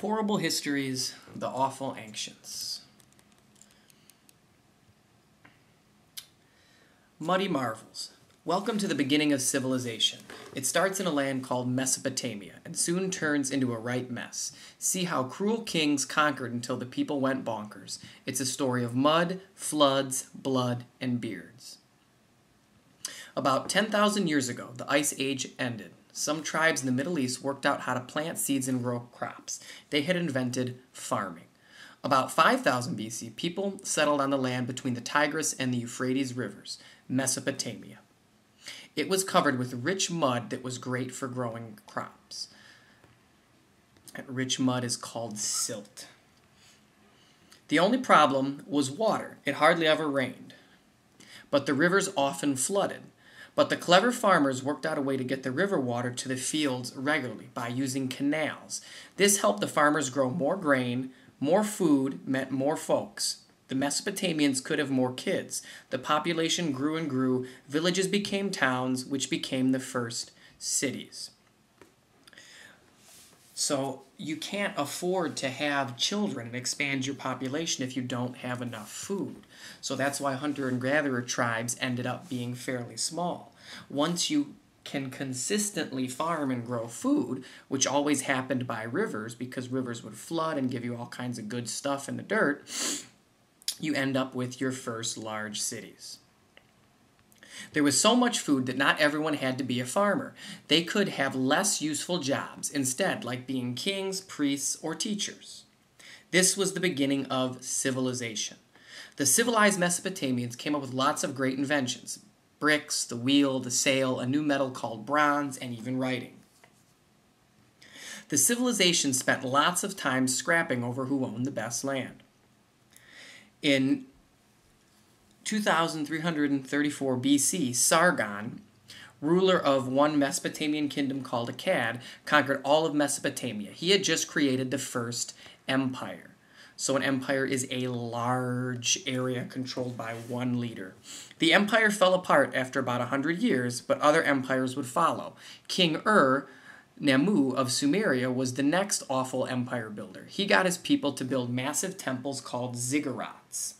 Horrible histories, the awful ancients. Muddy marvels. Welcome to the beginning of civilization. It starts in a land called Mesopotamia and soon turns into a right mess. See how cruel kings conquered until the people went bonkers. It's a story of mud, floods, blood, and beards. About 10,000 years ago, the Ice Age ended. Some tribes in the Middle East worked out how to plant seeds and grow crops. They had invented farming. About 5,000 BC, people settled on the land between the Tigris and the Euphrates rivers, Mesopotamia. It was covered with rich mud that was great for growing crops. That rich mud is called silt. The only problem was water. It hardly ever rained. But the rivers often flooded. But the clever farmers worked out a way to get the river water to the fields regularly by using canals. This helped the farmers grow more grain. More food meant more folks. The Mesopotamians could have more kids. The population grew and grew. Villages became towns, which became the first cities. So you can't afford to have children and expand your population if you don't have enough food. So that's why hunter and gatherer tribes ended up being fairly small. Once you can consistently farm and grow food, which always happened by rivers because rivers would flood and give you all kinds of good stuff in the dirt, you end up with your first large cities. There was so much food that not everyone had to be a farmer. They could have less useful jobs instead, like being kings, priests, or teachers. This was the beginning of civilization. The civilized Mesopotamians came up with lots of great inventions: bricks, the wheel, the sail, a new metal called bronze, and even writing. The civilization spent lots of time scrapping over who owned the best land. In 2334 BC, Sargon, ruler of one Mesopotamian kingdom called Akkad, conquered all of Mesopotamia. He had just created the first empire. So an empire is a large area controlled by one leader. The empire fell apart after about 100 years, but other empires would follow. King Namu of Sumeria was the next awful empire builder. He got his people to build massive temples called ziggurats.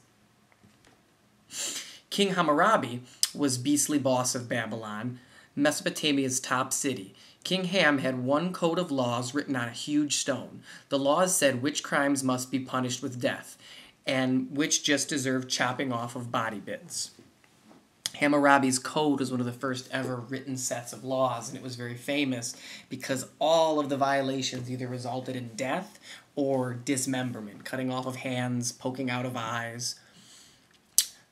King Hammurabi was beastly boss of Babylon, Mesopotamia's top city. King Ham had one code of laws written on a huge stone. The laws said which crimes must be punished with death, and which just deserved chopping off of body bits. Hammurabi's code was one of the first ever written sets of laws, and it was very famous because all of the violations either resulted in death or dismemberment, cutting off of hands, poking out of eyes.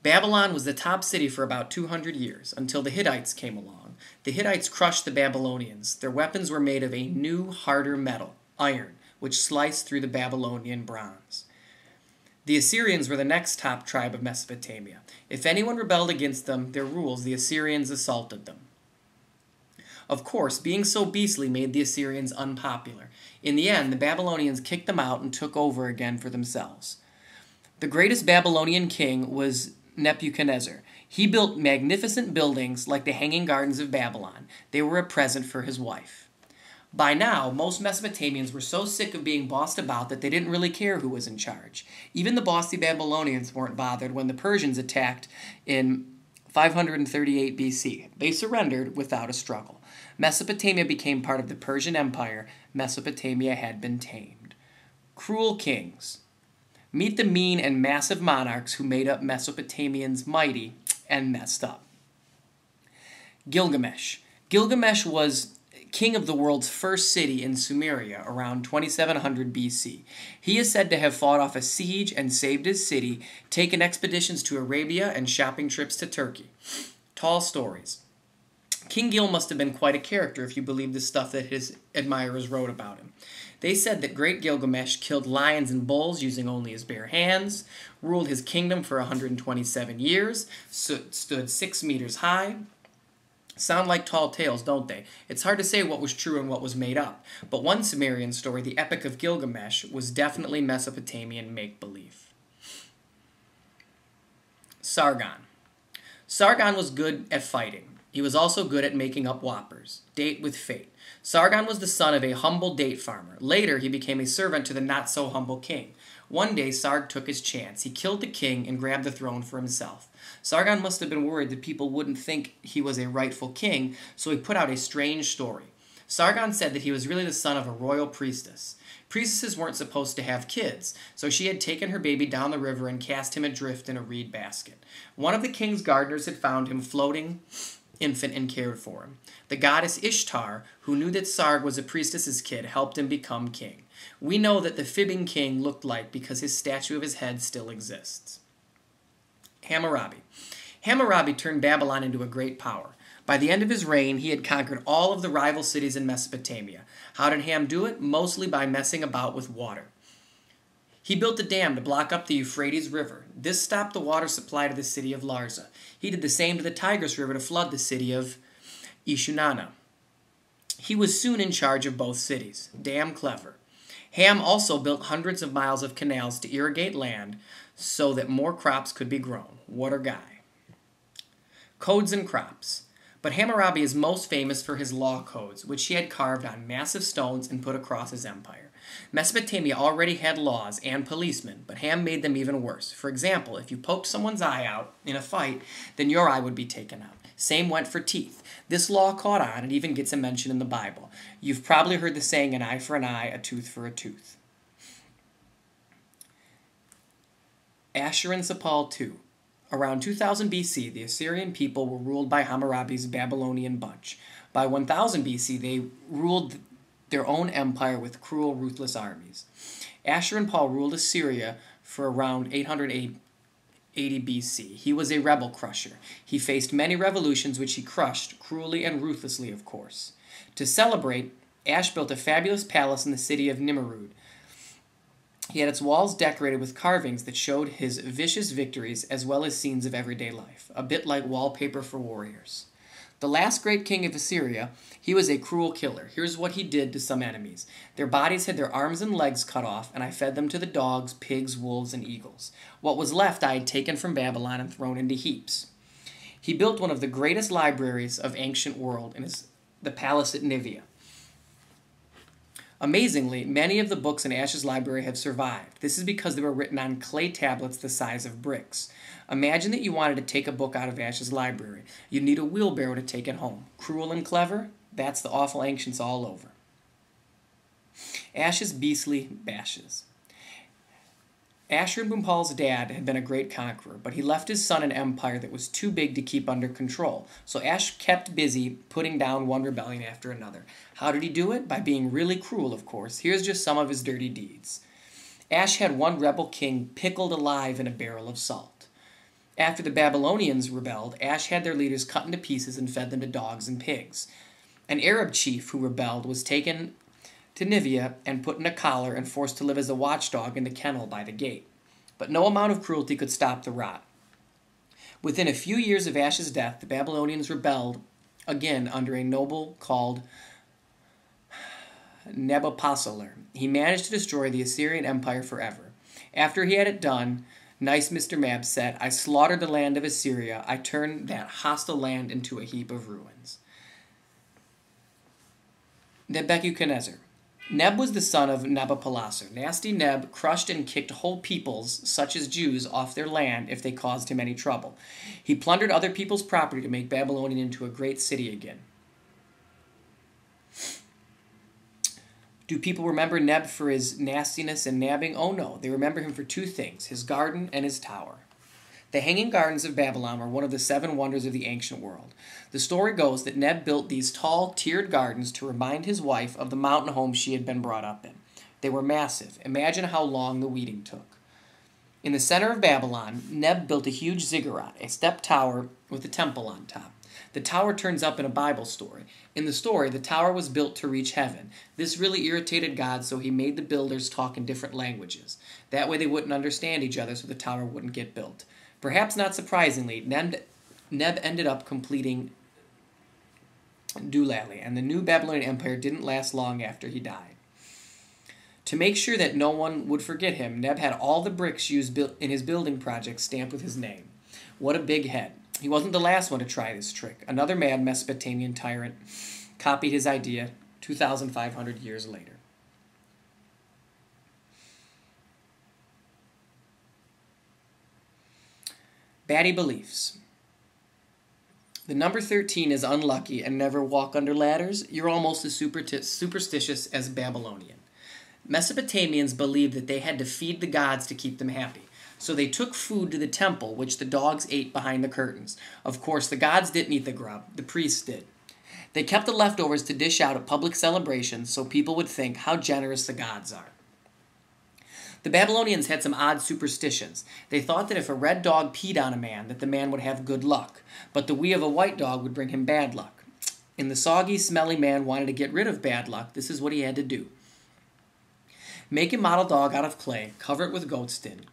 Babylon was the top city for about 200 years, until the Hittites came along. The Hittites crushed the Babylonians. Their weapons were made of a new, harder metal, iron, which sliced through the Babylonian bronze. The Assyrians were the next top tribe of Mesopotamia. If anyone rebelled against them, their rules, the Assyrians assaulted them. Of course, being so beastly made the Assyrians unpopular. In the end, the Babylonians kicked them out and took over again for themselves. The greatest Babylonian king was Nebuchadnezzar. He built magnificent buildings like the Hanging Gardens of Babylon. They were a present for his wife. By now, most Mesopotamians were so sick of being bossed about that they didn't really care who was in charge. Even the bossy Babylonians weren't bothered when the Persians attacked in 538 BC. They surrendered without a struggle. Mesopotamia became part of the Persian Empire. Mesopotamia had been tamed. Cruel kings. Meet the mean and massive monarchs who made up Mesopotamians mighty and messed up. Gilgamesh. Gilgamesh was king of the world's first city in Sumeria around 2700 BC. He is said to have fought off a siege and saved his city, taken expeditions to Arabia and shopping trips to Turkey. Tall stories. King Gil must have been quite a character if you believe the stuff that his admirers wrote about him. They said that great Gilgamesh killed lions and bulls using only his bare hands, ruled his kingdom for 127 years, stood 6 meters high. Sound like tall tales, don't they? It's hard to say what was true and what was made up, but one Sumerian story, the Epic of Gilgamesh, was definitely Mesopotamian make-believe. Sargon. Sargon was good at fighting. He was also good at making up whoppers. Date with fate. Sargon was the son of a humble date farmer. Later, he became a servant to the not-so-humble king. One day, Sarg took his chance. He killed the king and grabbed the throne for himself. Sargon must have been worried that people wouldn't think he was a rightful king, so he put out a strange story. Sargon said that he was really the son of a royal priestess. Priestesses weren't supposed to have kids, so she had taken her baby down the river and cast him adrift in a reed basket. One of the king's gardeners had found him floating infant and cared for him. The goddess Ishtar, who knew that Sarg was a priestess's kid, helped him become king. We know that the fibbing king looked like because his statue of his head still exists. Hammurabi. Hammurabi turned Babylon into a great power. By the end of his reign, he had conquered all of the rival cities in Mesopotamia. How did Ham do it? Mostly by messing about with water. He built a dam to block up the Euphrates River. This stopped the water supply to the city of Larsa. He did the same to the Tigris River to flood the city of Ishunana. He was soon in charge of both cities. Damn clever. Ham also built hundreds of miles of canals to irrigate land so that more crops could be grown. What a guy. Codes and crops. But Hammurabi is most famous for his law codes, which he had carved on massive stones and put across his empire. Mesopotamia already had laws and policemen, but Ham made them even worse. For example, if you poked someone's eye out in a fight, then your eye would be taken out. Same went for teeth. This law caught on and even gets a mention in the Bible. You've probably heard the saying, an eye for an eye, a tooth for a tooth. Ashurbanipal II. Around 2000 BC, the Assyrian people were ruled by Hammurabi's Babylonian bunch. By 1000 BC, they ruled their own empire with cruel, ruthless armies. Ashurbanipal ruled Assyria for around 880 BC. He was a rebel crusher. He faced many revolutions which he crushed, cruelly and ruthlessly, of course. To celebrate, Ash built a fabulous palace in the city of Nimrud. He had its walls decorated with carvings that showed his vicious victories as well as scenes of everyday life, a bit like wallpaper for warriors. The last great king of Assyria, he was a cruel killer. Here's what he did to some enemies. Their bodies had their arms and legs cut off, and I fed them to the dogs, pigs, wolves, and eagles. What was left I had taken from Babylon and thrown into heaps. He built one of the greatest libraries of ancient world in the palace at Nivea. Amazingly, many of the books in Ash's library have survived. This is because they were written on clay tablets the size of bricks. Imagine that you wanted to take a book out of Ash's library. You'd need a wheelbarrow to take it home. Cruel and clever? That's the awful ancients all over. Ash's beastly bashes. Ashurbanipal's dad had been a great conqueror, but he left his son an empire that was too big to keep under control. So Ash kept busy putting down one rebellion after another. How did he do it? By being really cruel, of course. Here's just some of his dirty deeds. Ash had one rebel king pickled alive in a barrel of salt. After the Babylonians rebelled, Ash had their leaders cut into pieces and fed them to dogs and pigs. An Arab chief who rebelled was taken to Nivea and put in a collar and forced to live as a watchdog in the kennel by the gate. But no amount of cruelty could stop the rot. Within a few years of Ash's death, the Babylonians rebelled again under a noble called Nabopolassar. He managed to destroy the Assyrian Empire forever. After he had it done, nice Mr. Mab said, "I slaughtered the land of Assyria. I turned that hostile land into a heap of ruins." Nebuchadnezzar. Neb was the son of Nabopolassar. Nasty Neb crushed and kicked whole peoples, such as Jews, off their land if they caused him any trouble. He plundered other people's property to make Babylon into a great city again. Do people remember Neb for his nastiness and nabbing? Oh no, they remember him for two things, his garden and his tower. The Hanging Gardens of Babylon were one of the 7 wonders of the ancient world. The story goes that Neb built these tall, tiered gardens to remind his wife of the mountain home she had been brought up in. They were massive. Imagine how long the weeding took. In the center of Babylon, Neb built a huge ziggurat, a step tower with a temple on top. The tower turns up in a Bible story. In the story, the tower was built to reach heaven. This really irritated God, so he made the builders talk in different languages. That way they wouldn't understand each other, so the tower wouldn't get built. Perhaps not surprisingly, Neb ended up completing Doolally, and the new Babylonian Empire didn't last long after he died. To make sure that no one would forget him, Neb had all the bricks used in his building project stamped with his name. What a big head. He wasn't the last one to try this trick. Another mad Mesopotamian tyrant copied his idea 2,500 years later. Batty beliefs. The number 13 is unlucky and never walk under ladders. You're almost as superstitious as Babylonian. Mesopotamians believed that they had to feed the gods to keep them happy. So they took food to the temple, which the dogs ate behind the curtains. Of course, the gods didn't eat the grub. The priests did. They kept the leftovers to dish out at public celebrations so people would think how generous the gods are. The Babylonians had some odd superstitions. They thought that if a red dog peed on a man, that the man would have good luck, but the wee of a white dog would bring him bad luck. And the soggy, smelly man wanted to get rid of bad luck. This is what he had to do. Make a model dog out of clay, cover it with goat skin,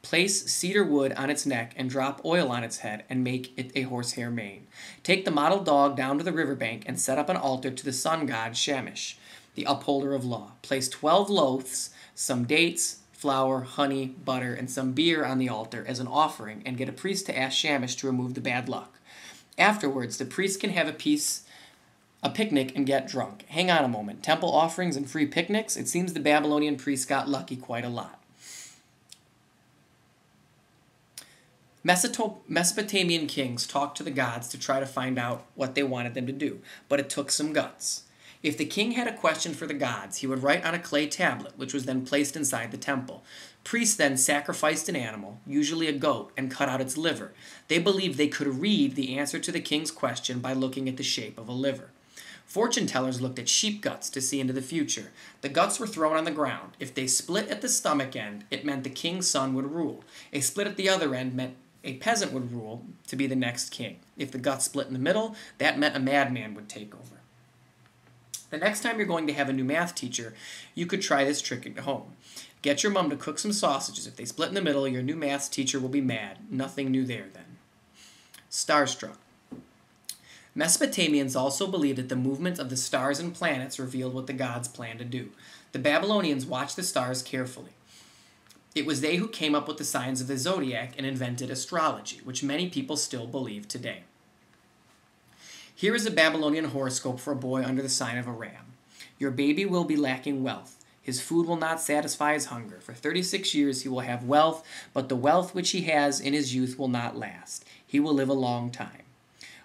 place cedar wood on its neck and drop oil on its head and make it a horsehair mane. Take the model dog down to the riverbank and set up an altar to the sun god Shamash, the upholder of law. Place 12 loaves, some dates, flour, honey, butter, and some beer on the altar as an offering and get a priest to ask Shamash to remove the bad luck. Afterwards, the priest can have a picnic and get drunk. Hang on a moment. Temple offerings and free picnics? It seems the Babylonian priests got lucky quite a lot. Mesopotamian kings talked to the gods to try to find out what they wanted them to do, but it took some guts. If the king had a question for the gods, he would write on a clay tablet, which was then placed inside the temple. Priests then sacrificed an animal, usually a goat, and cut out its liver. They believed they could read the answer to the king's question by looking at the shape of a liver. Fortune tellers looked at sheep guts to see into the future. The guts were thrown on the ground. If they split at the stomach end, it meant the king's son would rule. A split at the other end meant a peasant would rule to be the next king. If the guts split in the middle, that meant a madman would take over. The next time you're going to have a new math teacher, you could try this trick at home. Get your mom to cook some sausages. If they split in the middle, your new math teacher will be mad. Nothing new there then. Starstruck. Mesopotamians also believed that the movement of the stars and planets revealed what the gods planned to do. The Babylonians watched the stars carefully. It was they who came up with the signs of the zodiac and invented astrology, which many people still believe today. Here is a Babylonian horoscope for a boy under the sign of a ram. Your baby will be lacking wealth. His food will not satisfy his hunger. For 36 years he will have wealth, but the wealth which he has in his youth will not last. He will live a long time.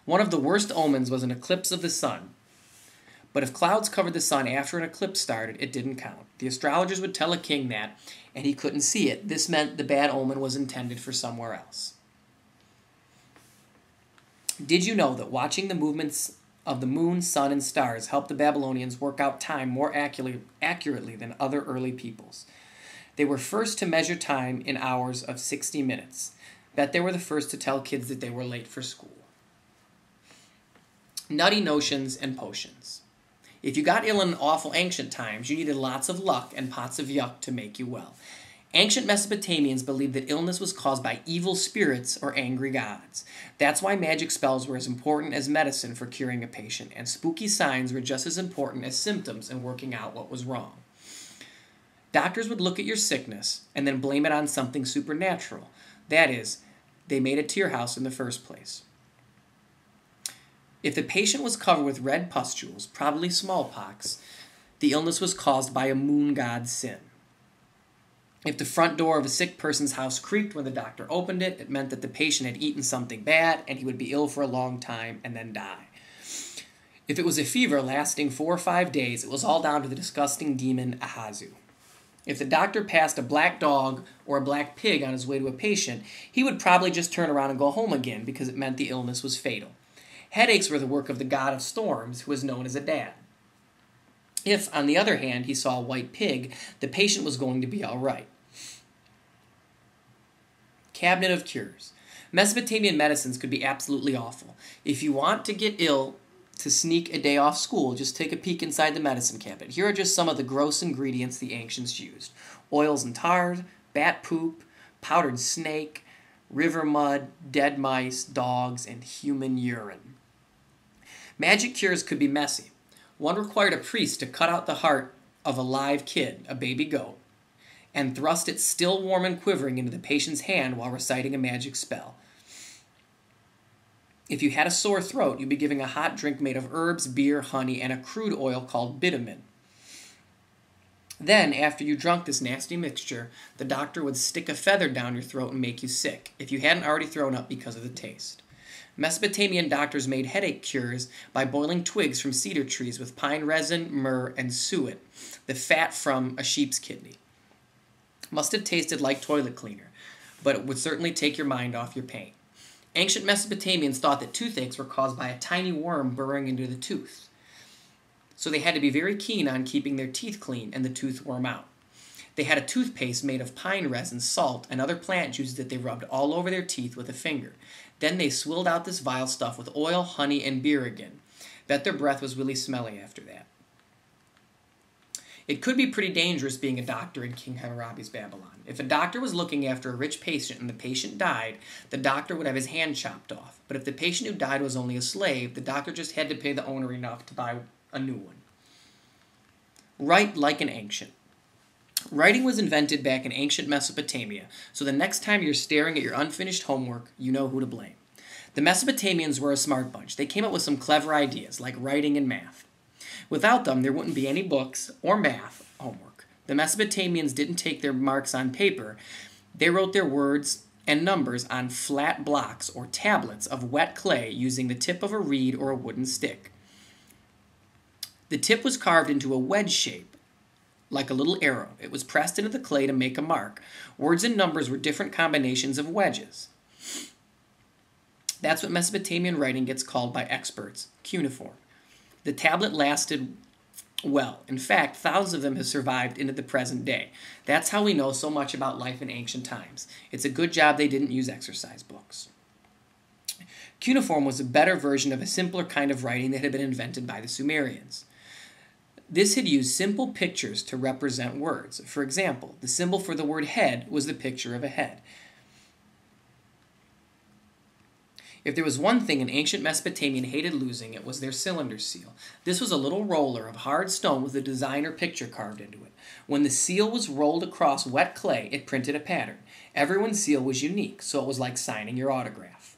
One of the worst omens was an eclipse of the sun. But if clouds covered the sun after an eclipse started, it didn't count. The astrologers would tell a king that, and he couldn't see it. This meant the bad omen was intended for somewhere else. Did you know that watching the movements of the moon, sun, and stars helped the Babylonians work out time more accurately than other early peoples? They were first to measure time in hours of 60 minutes. Bet they were the first to tell kids that they were late for school. Nutty notions and potions. If you got ill in awful ancient times, you needed lots of luck and pots of yuck to make you well. Ancient Mesopotamians believed that illness was caused by evil spirits or angry gods. That's why magic spells were as important as medicine for curing a patient, and spooky signs were just as important as symptoms in working out what was wrong. Doctors would look at your sickness and then blame it on something supernatural. That is, they made it to your house in the first place. If the patient was covered with red pustules, probably smallpox, the illness was caused by a moon god's sin. If the front door of a sick person's house creaked when the doctor opened it, it meant that the patient had eaten something bad and he would be ill for a long time and then die. If it was a fever lasting 4 or 5 days, it was all down to the disgusting demon Ahazu. If the doctor passed a black dog or a black pig on his way to a patient, he would probably just turn around and go home again because it meant the illness was fatal. Headaches were the work of the god of storms, who was known as a dad. If, on the other hand, he saw a white pig, the patient was going to be all right. Cabinet of Cures. Mesopotamian medicines could be absolutely awful. If you want to get ill to sneak a day off school, just take a peek inside the medicine cabinet. Here are just some of the gross ingredients the ancients used. Oils and tar, bat poop, powdered snake, river mud, dead mice, dogs, and human urine. Magic cures could be messy. One required a priest to cut out the heart of a live kid, a baby goat, and thrust it still warm and quivering into the patient's hand while reciting a magic spell. If you had a sore throat, you'd be giving a hot drink made of herbs, beer, honey, and a crude oil called bitumen. Then, after you drunk this nasty mixture, the doctor would stick a feather down your throat and make you sick, if you hadn't already thrown up because of the taste. Mesopotamian doctors made headache cures by boiling twigs from cedar trees with pine resin, myrrh, and suet, the fat from a sheep's kidney. Must have tasted like toilet cleaner, but it would certainly take your mind off your pain. Ancient Mesopotamians thought that toothaches were caused by a tiny worm burrowing into the tooth. So they had to be very keen on keeping their teeth clean and the tooth worm out. They had a toothpaste made of pine resin, salt, and other plant juices that they rubbed all over their teeth with a finger. Then they swilled out this vile stuff with oil, honey, and beer again. Bet their breath was really smelly after that. It could be pretty dangerous being a doctor in King Hammurabi's Babylon. If a doctor was looking after a rich patient and the patient died, the doctor would have his hand chopped off. But if the patient who died was only a slave, the doctor just had to pay the owner enough to buy a new one. Write like an ancient. Writing was invented back in ancient Mesopotamia, so the next time you're staring at your unfinished homework, you know who to blame. The Mesopotamians were a smart bunch. They came up with some clever ideas, like writing and math. Without them, there wouldn't be any books or math homework. The Mesopotamians didn't take their marks on paper. They wrote their words and numbers on flat blocks or tablets of wet clay using the tip of a reed or a wooden stick. The tip was carved into a wedge shape, like a little arrow. It was pressed into the clay to make a mark. Words and numbers were different combinations of wedges. That's what Mesopotamian writing gets called by experts, cuneiform. The tablet lasted well. In fact, thousands of them have survived into the present day. That's how we know so much about life in ancient times. It's a good job they didn't use exercise books. Cuneiform was a better version of a simpler kind of writing that had been invented by the Sumerians. This had used simple pictures to represent words. For example, the symbol for the word head was the picture of a head. If there was one thing an ancient Mesopotamian hated losing, it was their cylinder seal. This was a little roller of hard stone with a design or picture carved into it. When the seal was rolled across wet clay, it printed a pattern. Everyone's seal was unique, so it was like signing your autograph.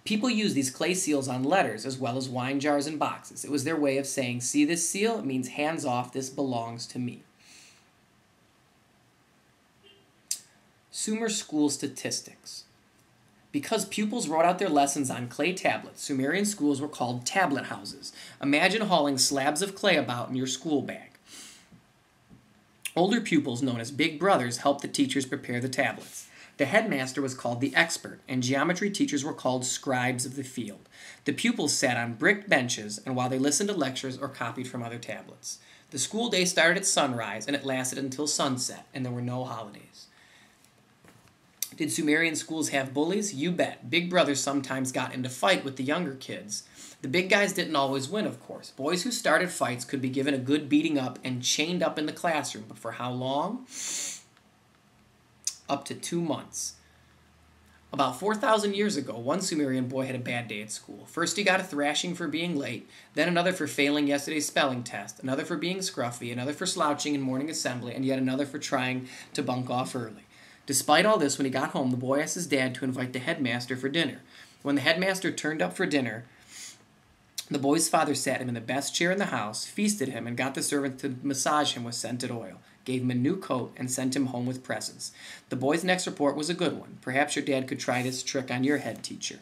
People used these clay seals on letters as well as wine jars and boxes. It was their way of saying, see this seal? It means hands off, this belongs to me. Sumer school statistics. Because pupils wrote out their lessons on clay tablets, Sumerian schools were called tablet houses. Imagine hauling slabs of clay about in your school bag. Older pupils, known as big brothers, helped the teachers prepare the tablets. The headmaster was called the expert, and geometry teachers were called scribes of the field. The pupils sat on brick benches, and while they listened to lectures or copied from other tablets. The school day started at sunrise, and it lasted until sunset, and there were no holidays. Did Sumerian schools have bullies? You bet. Big brothers sometimes got into fight with the younger kids. The big guys didn't always win, of course. Boys who started fights could be given a good beating up and chained up in the classroom, but for how long? Up to 2 months. About 4,000 years ago, one Sumerian boy had a bad day at school. First he got a thrashing for being late, then another for failing yesterday's spelling test, another for being scruffy, another for slouching in morning assembly, and yet another for trying to bunk off early. Despite all this, when he got home, the boy asked his dad to invite the headmaster for dinner. When the headmaster turned up for dinner, the boy's father sat him in the best chair in the house, feasted him, and got the servant to massage him with scented oil, gave him a new coat, and sent him home with presents. The boy's next report was a good one. Perhaps your dad could try this trick on your head teacher.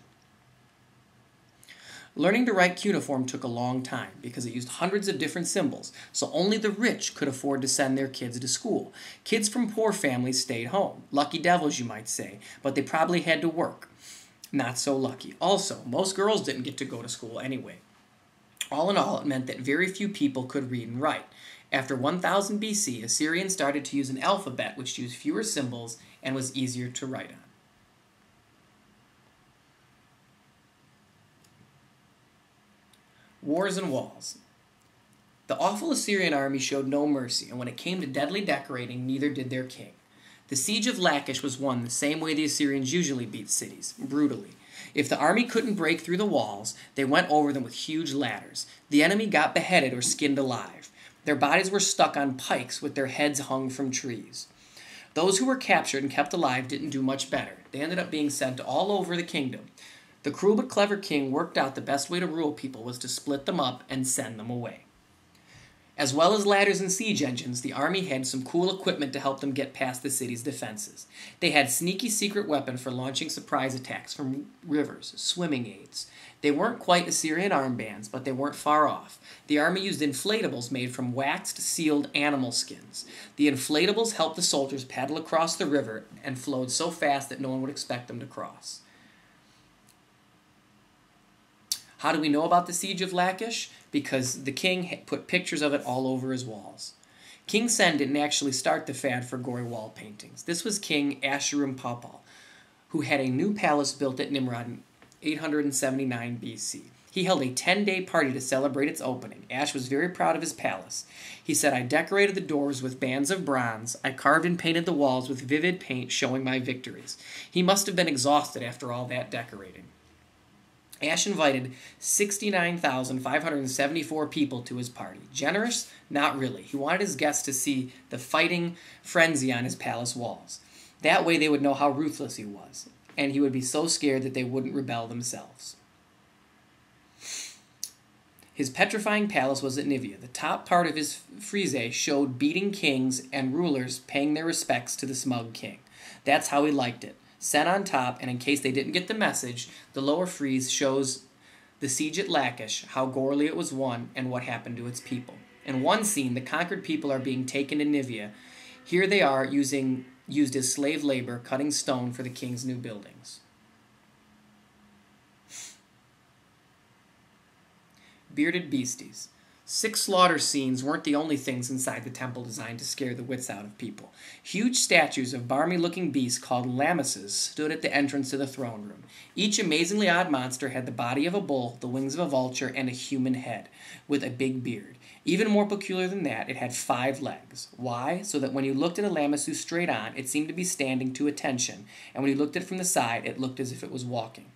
Learning to write cuneiform took a long time because it used hundreds of different symbols, so only the rich could afford to send their kids to school. Kids from poor families stayed home. Lucky devils, you might say, but they probably had to work. Not so lucky. Also, most girls didn't get to go to school anyway. All in all, it meant that very few people could read and write. After 1000 BC, Assyrians started to use an alphabet which used fewer symbols and was easier to write on. Wars and walls. The awful Assyrian army showed no mercy, and when it came to deadly decorating, neither did their king. The siege of Lachish was won the same way the Assyrians usually beat cities, brutally. If the army couldn't break through the walls, they went over them with huge ladders. The enemy got beheaded or skinned alive. Their bodies were stuck on pikes with their heads hung from trees. Those who were captured and kept alive didn't do much better. They ended up being sent all over the kingdom. The cruel but clever king worked out the best way to rule people was to split them up and send them away. As well as ladders and siege engines, the army had some cool equipment to help them get past the city's defenses. They had sneaky secret weapons for launching surprise attacks from rivers, swimming aids. They weren't quite Assyrian armbands, but they weren't far off. The army used inflatables made from waxed, sealed animal skins. The inflatables helped the soldiers paddle across the river and flowed so fast that no one would expect them to cross. How do we know about the siege of Lachish? Because the king put pictures of it all over his walls. King Sen didn't actually start the fad for gory wall paintings. This was King Ashurbanipal, who had a new palace built at Nimrod in 879 BC. He held a 10-day party to celebrate its opening. Ash was very proud of his palace. He said, "I decorated the doors with bands of bronze. I carved and painted the walls with vivid paint showing my victories." He must have been exhausted after all that decorating. Ash invited 69,574 people to his party. Generous? Not really. He wanted his guests to see the fighting frenzy on his palace walls. That way they would know how ruthless he was, and he would be so scared that they wouldn't rebel themselves. His petrifying palace was at Nivea. The top part of his frieze showed beating kings and rulers paying their respects to the smug king. That's how he liked it. Set on top, and in case they didn't get the message, the lower frieze shows the siege at Lachish, how gorely it was won, and what happened to its people. In one scene, the conquered people are being taken to Nivea. Here they are used as slave labor, cutting stone for the king's new buildings. Bearded beasties. 6 slaughter scenes weren't the only things inside the temple designed to scare the wits out of people. Huge statues of barmy-looking beasts called lammases stood at the entrance to the throne room. Each amazingly odd monster had the body of a bull, the wings of a vulture, and a human head, with a big beard. Even more peculiar than that, it had 5 legs. Why? So that when you looked at a lamassu straight on, it seemed to be standing to attention, and when you looked at it from the side, it looked as if it was walking.